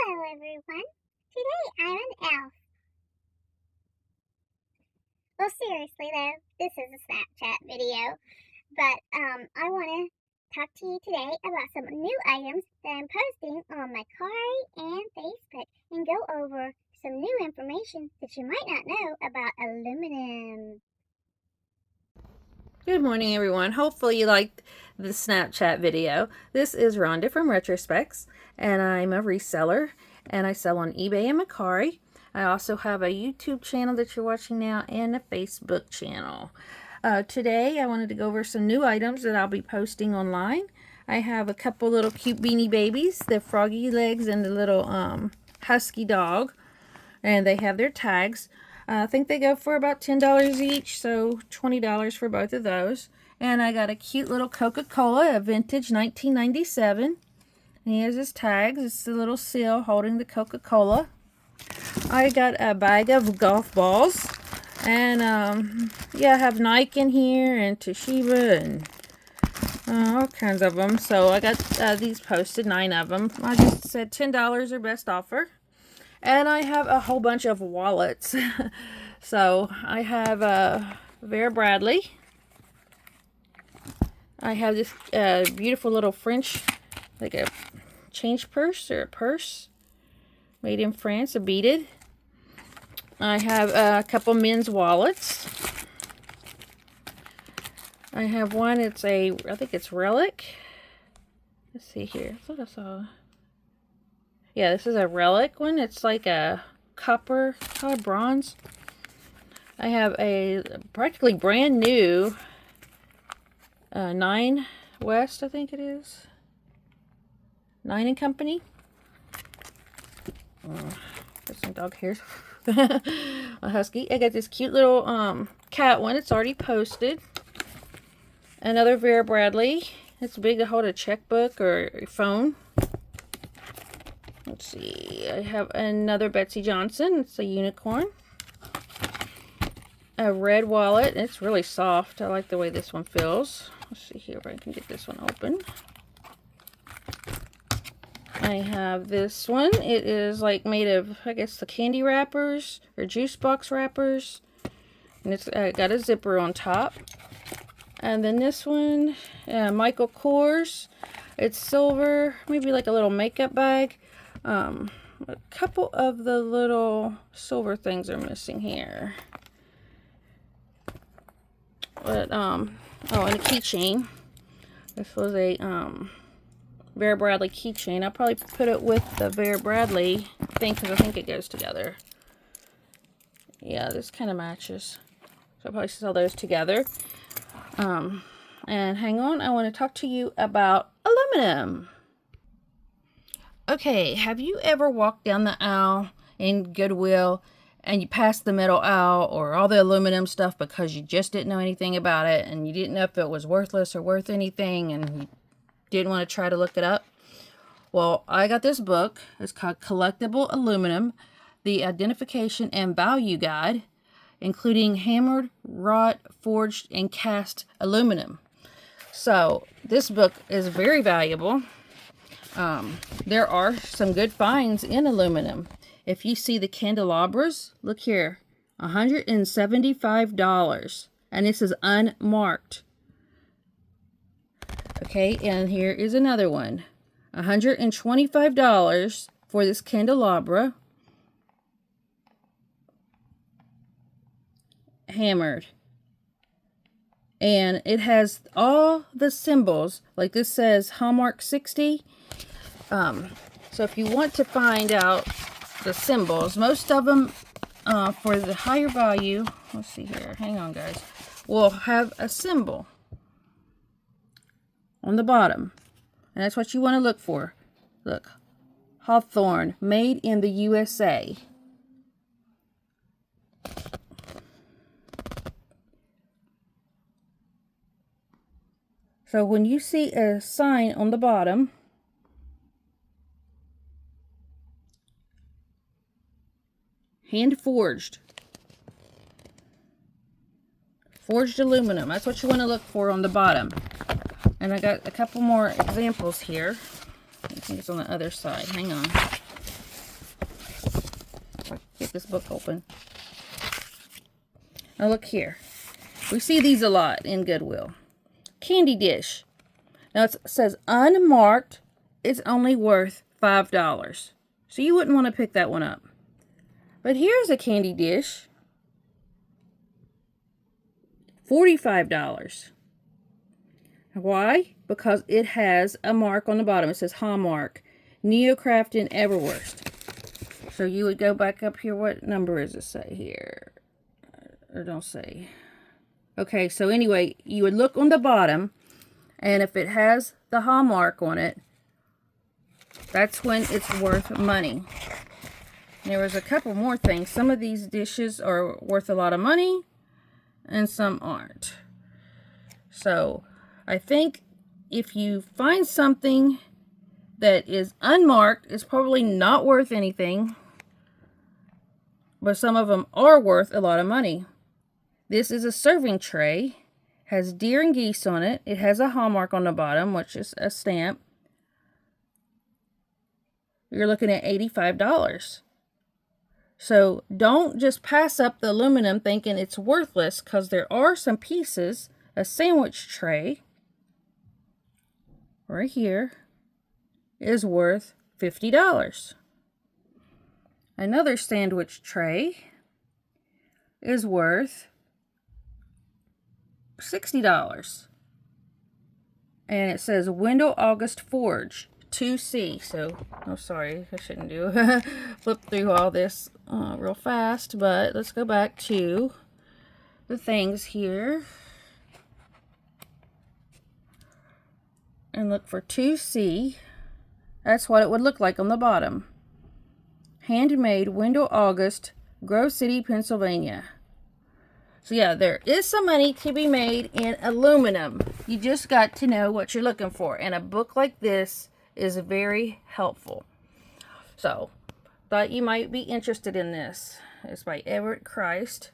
Hello everyone. Today I'm an elf. Well, seriously though, this is a Snapchat video, but I want to talk to you today about some new items that I'm posting on my Kari and Facebook and go over some new information that you might not know about aluminum. Good morning, everyone. Hopefully you liked the Snapchat video. This is Rhonda from Retrospecs, and I'm a reseller, and I sell on eBay and Mercari. I also have a YouTube channel that you're watching now and a Facebook channel. Today I wanted to go over some new items that I'll be posting online. I have a couple little cute beanie babies, the froggy legs and the little husky dog, and they have their tags. I think they go for about $10 each, so $20 for both of those. And I got a cute little Coca-Cola, a vintage 1997. And he has his tags. It's the little seal holding the Coca-Cola. I got a bag of golf balls. And, yeah, I have Nike in here and Toshiba and all kinds of them. So I got these posted, 9 of them. I just said $10 or best offer. And I have a whole bunch of wallets. So I have Vera Bradley. I have this beautiful little French, like a change purse or a purse made in France, a beaded. I have a couple men's wallets. I have one, I think it's Relic. Let's see here. I thought I saw. Yeah, this is a Relic one. It's like a copper color, bronze. I have a practically brand new 9 West, I think it is. 9 & Company. There's some dog hairs. A husky. I got this cute little cat one. It's already posted. Another Vera Bradley. It's big to hold a checkbook or a phone. Let's see, I have another Betsy Johnson. It's a unicorn. A red wallet. It's really soft. I like the way this one feels. Let's see here if I can get this one open. I have this one. It is like made of, I guess, the candy wrappers or juice box wrappers. And it's got a zipper on top. And then this one, Michael Kors. It's silver, maybe like a little makeup bag. A couple of the little silver things are missing here. But, oh, and a keychain. This was a, Vera Bradley keychain. I'll probably put it with the Vera Bradley thing because I think it goes together. Yeah, this kind of matches. So I'll probably sell those together. And hang on, I want to talk to you about aluminum. Okay, have you ever walked down the aisle in Goodwill and you passed the metal aisle or all the aluminum stuff because you just didn't know anything about it and you didn't know if it was worthless or worth anything and you didn't want to try to look it up? Well, I got this book. It's called Collectible Aluminum, the Identification and Value Guide, including hammered, wrought, forged, and cast aluminum. So this book is very valuable. There are some good finds in aluminum. If you see the candelabras, look here, $175, and this is unmarked. Okay, and here is another one, $125 for this candelabra, hammered. And it has all the symbols, like this says Hallmark 60. So if you want to find out the symbols, most of them for the higher value, let's see here, hang on guys, will have a symbol on the bottom. And that's what you want to look for. Look, Hawthorne, made in the USA. So when you see a sign on the bottom, hand forged. Forged aluminum. That's what you want to look for on the bottom. And I got a couple more examples here. I think it's on the other side. Hang on. get this book open. Now look here. We see these a lot in Goodwill. Candy dish. Now it says unmarked. It's only worth $5. So you wouldn't want to pick that one up. But here's a candy dish. $45. Why? Because it has a mark on the bottom. It says Hallmark, Neocraft and Everwurst. So you would go back up here. What number does it say here? Or don't say. Okay, so anyway, you would look on the bottom, and if it has the Hallmark on it, that's when it's worth money. There was a couple more things. Some of these dishes are worth a lot of money, and some aren't. So I think if you find something that is unmarked, it's probably not worth anything, but some of them are worth a lot of money. This is a serving tray, has deer and geese on it. It has a Hallmark on the bottom, which is a stamp. You're looking at $85. So don't just pass up the aluminum thinking it's worthless, because there are some pieces. A sandwich tray right here is worth $50. Another sandwich tray is worth $60. And it says Window August Forge 2C. So, oh sorry, I shouldn't do flip through all this real fast, but let's go back to the things here and look for 2C. That's what it would look like on the bottom. Handmade, Window August, Grove City, Pennsylvania. So yeah, there is some money to be made in aluminum. You just got to know what you're looking for. And a book like this is very helpful. So, thought you might be interested in this. It's by Everett Christ.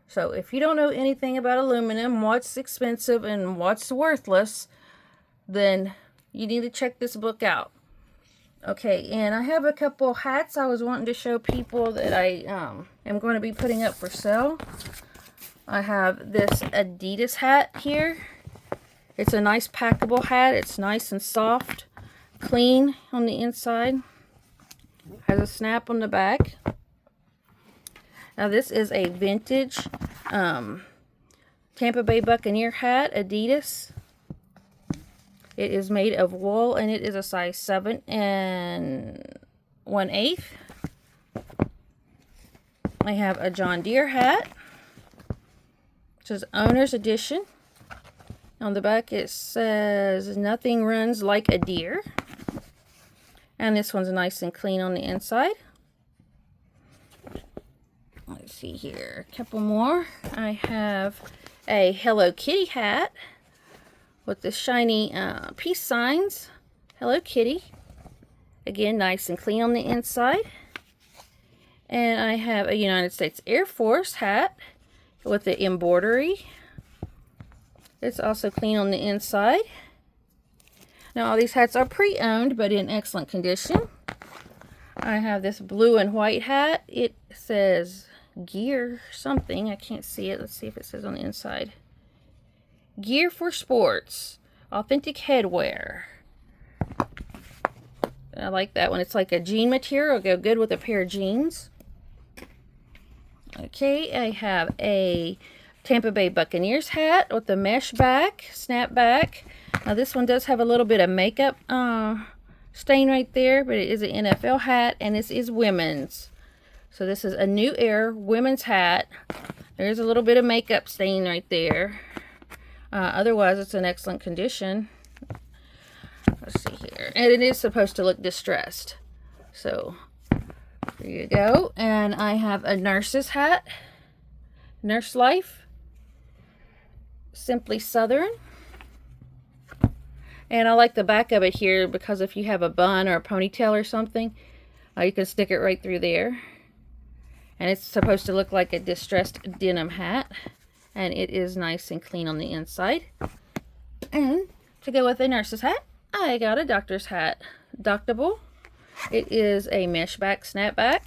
So if you don't know anything about aluminum, what's expensive and what's worthless, then you need to check this book out. Okay, and I have a couple hats I was wanting to show people that I am going to be putting up for sale. I have this Adidas hat here. It's a nice packable hat. It's nice and soft, clean on the inside. Has a snap on the back. Now this is a vintage Tampa Bay Buccaneer hat, Adidas. It is made of wool, and it is a size 7 1/8. I have a John Deere hat. It says Owner's Edition. On the back it says nothing runs like a deer. And this one's nice and clean on the inside. Let's see here. A couple more. I have a Hello Kitty hat with the shiny peace signs. Hello Kitty. Again, nice and clean on the inside. And I have a United States Air Force hat with the embroidery. It's also clean on the inside. Now all these hats are pre-owned but in excellent condition. I have this blue and white hat. It says Gear something. I can't see it. Let's see if it says on the inside. Gear for Sports. Authentic headwear. I like that one. It's like a jean material. It'll go good with a pair of jeans. Okay, I have a Tampa Bay Buccaneers hat with the mesh back, snap back. Now this one does have a little bit of makeup stain right there, but it is an NFL hat, and this is women's. So this is a New Era women's hat. There's a little bit of makeup stain right there. Otherwise, it's in excellent condition. Let's see here. And it is supposed to look distressed. So, there you go. And I have a nurse's hat. Nurse Life. Simply Southern. And I like the back of it here because if you have a bun or a ponytail or something, you can stick it right through there. And it's supposed to look like a distressed denim hat. And it is nice and clean on the inside. And to go with a nurse's hat, I got a doctor's hat. Doctable. It is a mesh back, snapback.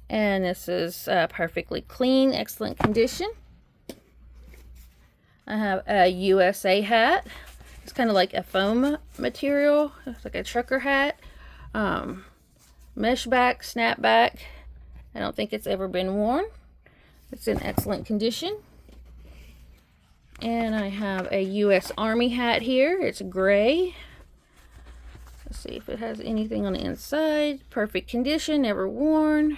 And this is perfectly clean, excellent condition. I have a USA hat. It's kind of like a foam material. It's like a trucker hat. Mesh back, snap back. I don't think it's ever been worn. It's in excellent condition. And I have a U.S. Army hat here. It's gray. Let's see if it has anything on the inside. Perfect condition, never worn.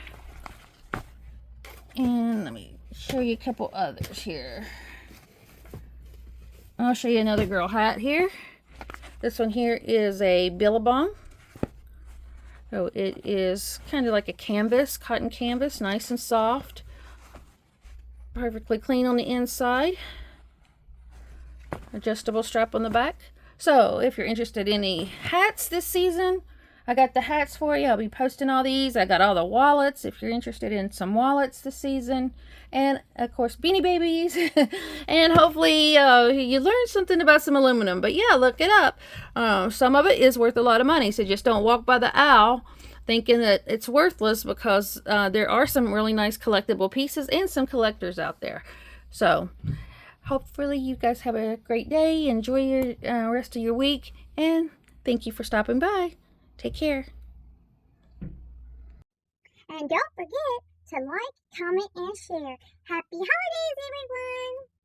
And let me show you a couple others here. I'll show you another girl hat here. This one here is a Billabong. So it is kind of like a canvas, cotton canvas, nice and soft. Perfectly clean on the inside. Adjustable strap on the back. So if you're interested in any hats this season, I got the hats for you. I'll be posting all these. I got all the wallets if you're interested in some wallets this season. And of course, Beanie Babies. And hopefully you learned something about some aluminum. But yeah, look it up. Some of it is worth a lot of money. So just don't walk by the aisle thinking that it's worthless, because there are some really nice collectible pieces and some collectors out there. So hopefully you guys have a great day. Enjoy your rest of your week. And thank you for stopping by. Take care. And don't forget to like, comment, and share. Happy holidays, everyone!